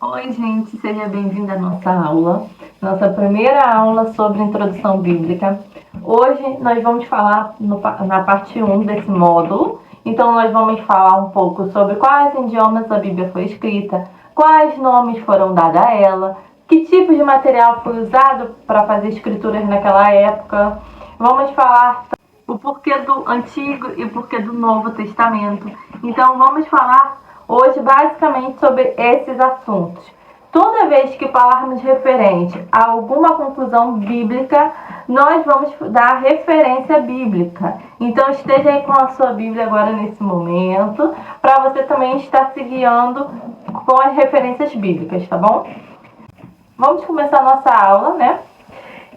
Oi, gente, seja bem-vindo à nossa aula, nossa primeira aula sobre introdução bíblica. Hoje nós vamos falar na parte 1 desse módulo. Então, nós vamos falar um pouco sobre quais idiomas a Bíblia foi escrita, quais nomes foram dados a ela, que tipo de material foi usado para fazer escrituras naquela época. Vamos falar o porquê do Antigo e o porquê do Novo Testamento. Então, vamos falar hoje basicamente sobre esses assuntos. Toda vez que falarmos referente a alguma conclusão bíblica, nós vamos dar referência bíblica. Então esteja aí com a sua Bíblia agora nesse momento, para você também estar se guiando com as referências bíblicas, tá bom? Vamos começar a nossa aula, né?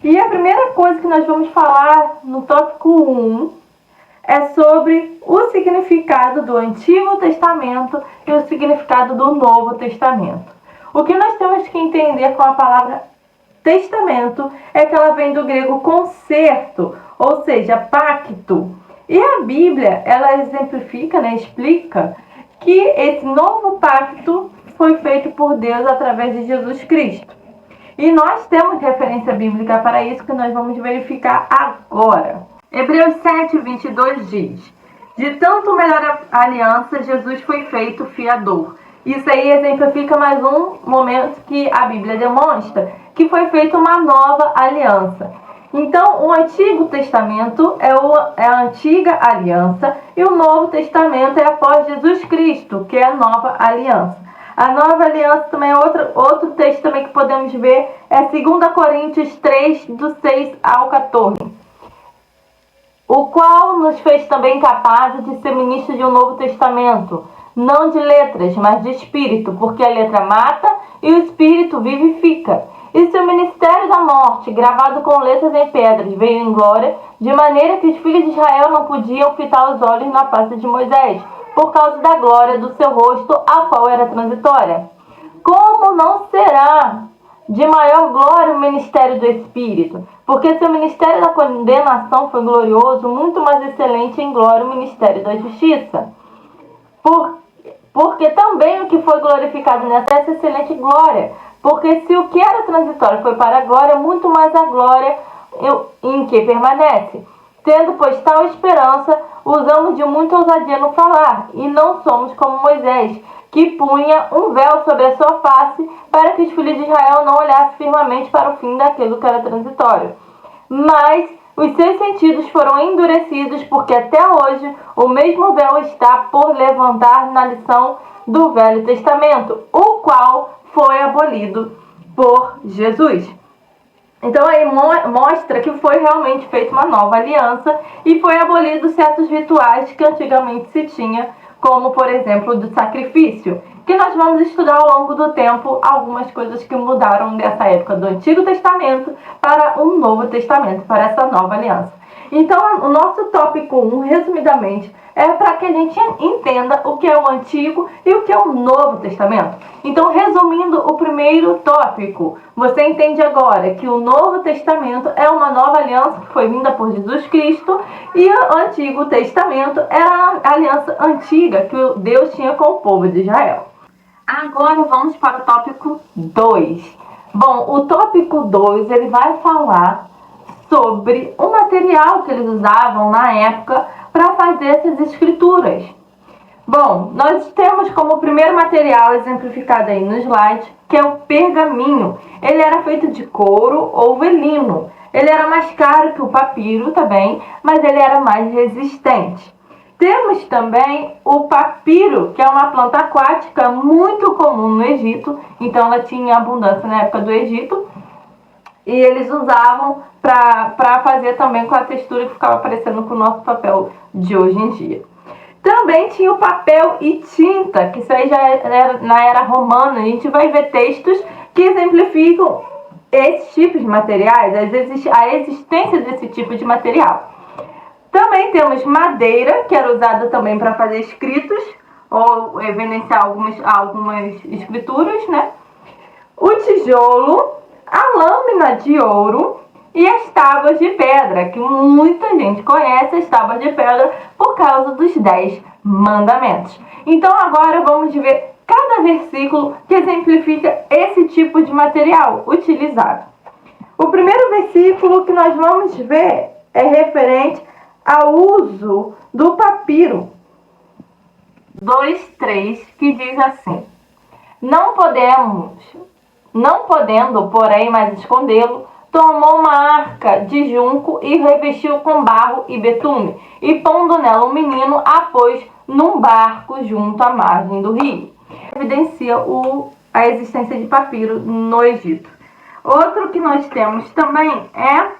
E a primeira coisa que nós vamos falar no tópico 1 é sobre o significado do Antigo Testamento e o significado do Novo Testamento. O que nós temos que entender com a palavra testamento é que ela vem do grego concerto, ou seja, pacto. E a Bíblia, ela exemplifica, explica que esse novo pacto foi feito por Deus através de Jesus Cristo. E nós temos referência bíblica para isso que nós vamos verificar agora. Hebreus 7:22 diz: de tanto melhor aliança, Jesus foi feito fiador. Isso aí exemplifica mais um momento que a Bíblia demonstra que foi feita uma nova aliança. Então, o Antigo Testamento é a antiga aliança e o Novo Testamento é após Jesus Cristo, que é a nova aliança. A nova aliança também é outro texto também que podemos ver, é 2 Coríntios 3, do 6 ao 14. O qual nos fez também capazes de ser ministros de um novo testamento, não de letras, mas de espírito, porque a letra mata e o espírito vivifica. E se o ministério da morte, gravado com letras em pedras, veio em glória, de maneira que os filhos de Israel não podiam fitar os olhos na face de Moisés, por causa da glória do seu rosto, a qual era transitória. Como não será de maior glória o ministério do Espírito? Porque se o ministério da condenação foi glorioso, muito mais excelente em glória o ministério da justiça. Porque também o que foi glorificado nessa excelente glória. Porque se o que era transitório foi para a glória, muito mais a glória em que permanece. Tendo, pois, tal esperança, usamos de muita ousadia no falar, e não somos como Moisés, que punha um véu sobre a sua face, para que os filhos de Israel não olhassem firmemente para o fim daquilo que era transitório. Mas os seus sentidos foram endurecidos, porque até hoje o mesmo véu está por levantar na lição do Velho Testamento, o qual foi abolido por Jesus. Então aí mostra que foi realmente feita uma nova aliança e foi abolido certos rituais que antigamente se tinha, como por exemplo do sacrifício, que nós vamos estudar ao longo do tempo algumas coisas que mudaram dessa época do Antigo Testamento para o Novo Testamento, para essa nova aliança. Então o nosso tópico 1, resumidamente, é para que a gente entenda o que é o Antigo e o que é o Novo Testamento. Então, resumindo o primeiro tópico, você entende agora que o Novo Testamento é uma nova aliança que foi vinda por Jesus Cristo e o Antigo Testamento era a aliança antiga que Deus tinha com o povo de Israel. Agora vamos para o tópico 2. Bom, o tópico 2 ele vai falar sobre o material que eles usavam na época para fazer essas escrituras. Bom, nós temos como primeiro material exemplificado aí no slide, que é o pergaminho. Ele era feito de couro ou velino. Ele era mais caro que o papiro também, mas ele era mais resistente. Temos também o papiro, que é uma planta aquática muito comum no Egito. Então ela tinha abundância na época do Egito. E eles usavam para fazer também com a textura que ficava parecendo com o nosso papel de hoje em dia. Também tinha o papel e tinta, que isso aí já era na era romana. A gente vai ver textos que exemplificam esses tipos de materiais, a existência desse tipo de material. Também temos madeira, que era usada também para fazer escritos, ou evidenciar algumas escrituras, né? O tijolo, a lâmina de ouro e as tábuas de pedra, que muita gente conhece as tábuas de pedra por causa dos 10 mandamentos. Então agora vamos ver cada versículo que exemplifica esse tipo de material utilizado. O primeiro versículo que nós vamos ver é referente ao uso do papiro. 2:3, que diz assim: não podendo, porém, mais escondê-lo, tomou uma arca de junco e revestiu com barro e betume, e pondo nela um menino, a pôs num barco junto à margem do rio. Evidencia a existência de papiro no Egito. Outro que nós temos também é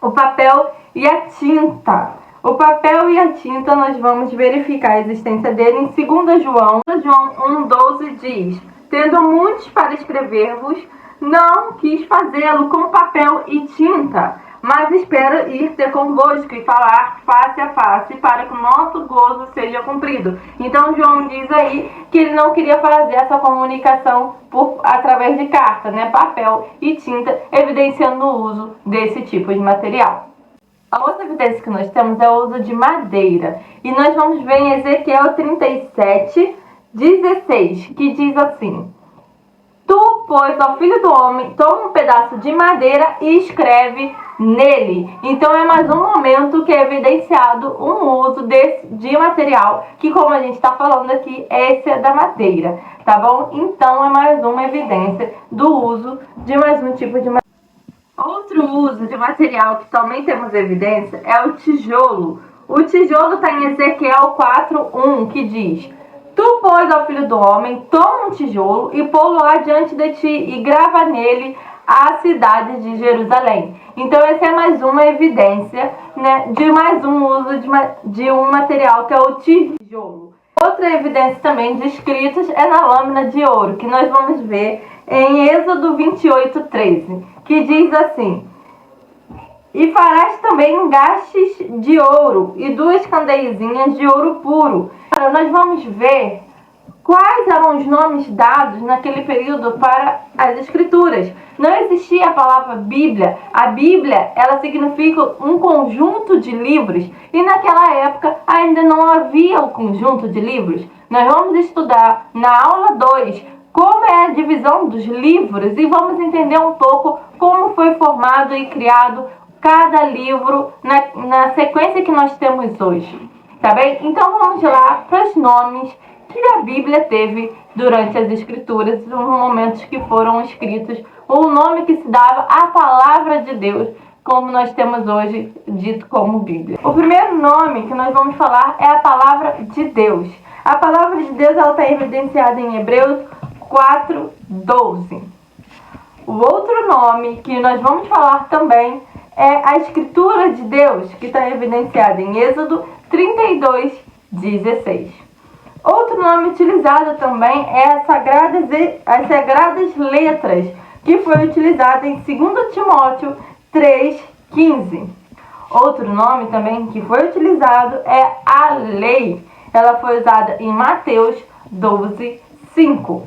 o papel e a tinta. O papel e a tinta nós vamos verificar a existência dele em 2 João. 1:12 diz: tendo muitos para escrever-vos, não quis fazê-lo com papel e tinta, mas espero ir ter convosco e falar face a face, para que o nosso gozo seja cumprido. Então João diz aí que ele não queria fazer essa comunicação através de carta, papel e tinta, evidenciando o uso desse tipo de material. A outra evidência que nós temos é o uso de madeira. E nós vamos ver em Ezequiel 37:16, que diz assim: tu, pois, ao filho do homem, toma um pedaço de madeira e escreve nele. Então é mais um momento que é evidenciado um uso de material, que, como a gente está falando aqui, esse é da madeira, tá bom? Então é mais uma evidência do uso de mais um tipo de madeira. Outro uso de material que também temos evidência é o tijolo. O tijolo está em Ezequiel 4:1, que diz: tu, pois, ao filho do homem, toma um tijolo e pô-lo-á diante de ti e grava nele a cidade de Jerusalém. Então essa é mais uma evidência, de mais um uso de um material que é o tijolo. Outra evidência também de escritos é na lâmina de ouro, que nós vamos ver em Êxodo 28:13, que diz assim: e farás também engastes de ouro e 2 candeiazinhas de ouro puro. Agora nós vamos ver quais eram os nomes dados naquele período para as escrituras. Não existia a palavra Bíblia. A Bíblia, ela significa um conjunto de livros. E naquela época ainda não havia o conjunto de livros. Nós vamos estudar na aula 2 como é a divisão dos livros e vamos entender um pouco como foi formado e criado cada livro na sequência que nós temos hoje. Tá bem? Então vamos lá para os nomes que a Bíblia teve durante as escrituras, nos momentos que foram escritos, o nome que se dava à palavra de Deus, como nós temos hoje dito como Bíblia. O primeiro nome que nós vamos falar é a palavra de Deus. A palavra de Deus está evidenciada em Hebreus 4:12. O outro nome que nós vamos falar também é a Escritura de Deus, que está evidenciada em Êxodo 32:16. Outro nome utilizado também é as Sagradas Letras, que foi utilizado em 2 Timóteo 3:15. Outro nome também que foi utilizado é a lei. Ela foi usada em Mateus 12:5.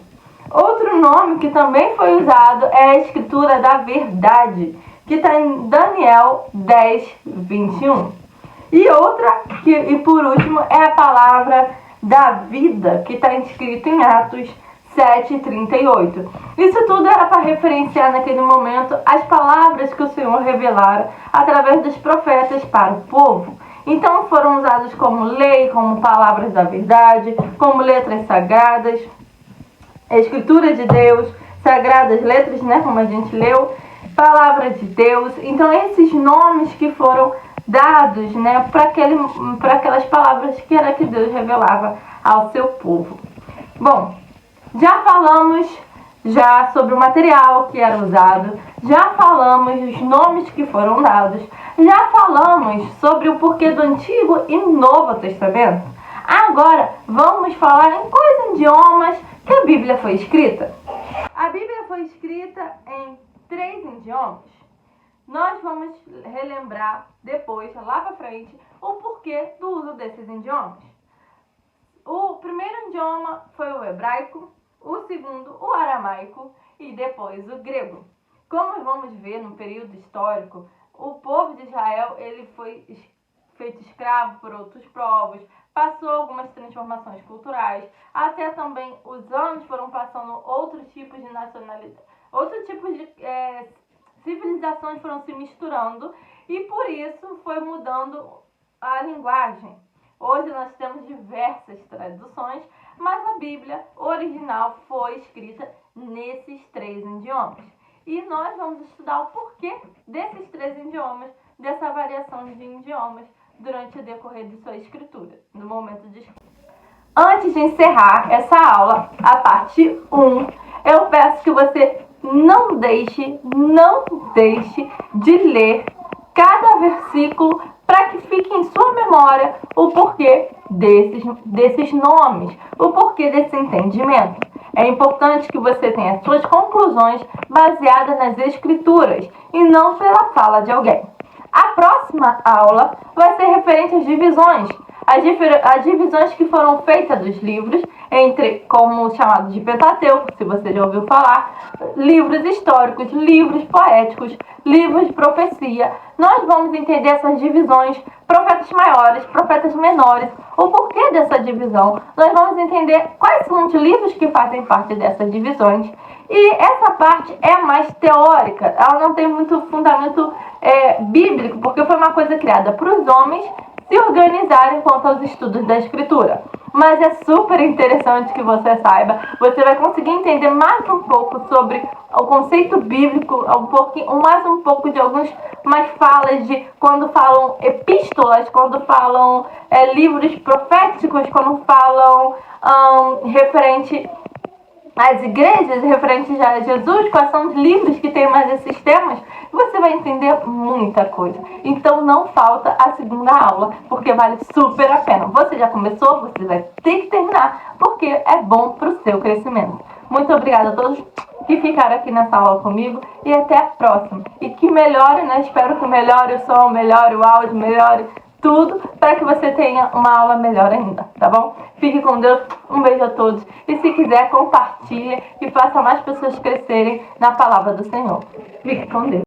Outro nome que também foi usado é a Escritura da Verdade, que está em Daniel 10:21. E por último, é a palavra da vida, que está escrito em Atos 7:38. Isso tudo era para referenciar naquele momento as palavras que o Senhor revelara através dos profetas para o povo. Então foram usados como lei, como palavras da verdade, como letras sagradas, Escritura de Deus, Sagradas Letras, como a gente leu, Palavra de Deus. Então esses nomes que foram dados, para aquelas palavras que era que Deus revelava ao seu povo. Bom, já falamos sobre o material que era usado, já falamos dos nomes que foram dados, já falamos sobre o porquê do Antigo e Novo Testamento. Agora vamos falar em quais idiomas que a Bíblia foi escrita. A Bíblia foi escrita em 3 idiomas. Nós vamos relembrar depois, lá para frente, o porquê do uso desses idiomas. O primeiro idioma foi o hebraico, o segundo o aramaico e depois o grego. Como vamos ver no período histórico, o povo de Israel ele foi feito escravo por outros povos, passou algumas transformações culturais, até também os anos foram passando outros tipos de nacionalidade, outros tipos de civilizações foram se misturando e por isso foi mudando a linguagem. Hoje nós temos diversas traduções, mas a Bíblia original foi escrita nesses 3 idiomas. E nós vamos estudar o porquê desses 3 idiomas, dessa variação de idiomas durante o decorrer de sua escritura, no momento de escrita. Antes de encerrar essa aula, a parte 1, eu peço que você não deixe de ler cada versículo para que fique em sua memória o porquê desses nomes, o porquê desse entendimento. É importante que você tenha suas conclusões baseadas nas escrituras e não pela fala de alguém. A próxima aula vai ser referente às divisões. As divisões que foram feitas dos livros entre, como chamado de Pentateuco, se você já ouviu falar, livros históricos, livros poéticos, livros de profecia. Nós vamos entender essas divisões, profetas maiores, profetas menores, o porquê dessa divisão. Nós vamos entender quais são os livros que fazem parte dessas divisões. E essa parte é mais teórica, ela não tem muito fundamento bíblico, porque foi uma coisa criada para os homens se organizarem quanto aos estudos da escritura. Mas é super interessante que você saiba, você vai conseguir entender mais um pouco sobre o conceito bíblico, mais um pouco de algumas falas de quando falam epístolas, quando falam livros proféticos, quando falam referente às igrejas, referentes a Jesus, quais são os livros que tem mais esses temas, você vai entender muita coisa. Então não falta a segunda aula, porque vale super a pena. Você já começou, você vai ter que terminar, porque é bom para o seu crescimento. Muito obrigada a todos que ficaram aqui nessa aula comigo e até a próxima. E que melhore, né? Espero que melhore o som, melhore o áudio, melhore tudo para que você tenha uma aula melhor ainda, tá bom? Fique com Deus, um beijo a todos. E se quiser, compartilhe e faça mais pessoas crescerem na palavra do Senhor. Fique com Deus.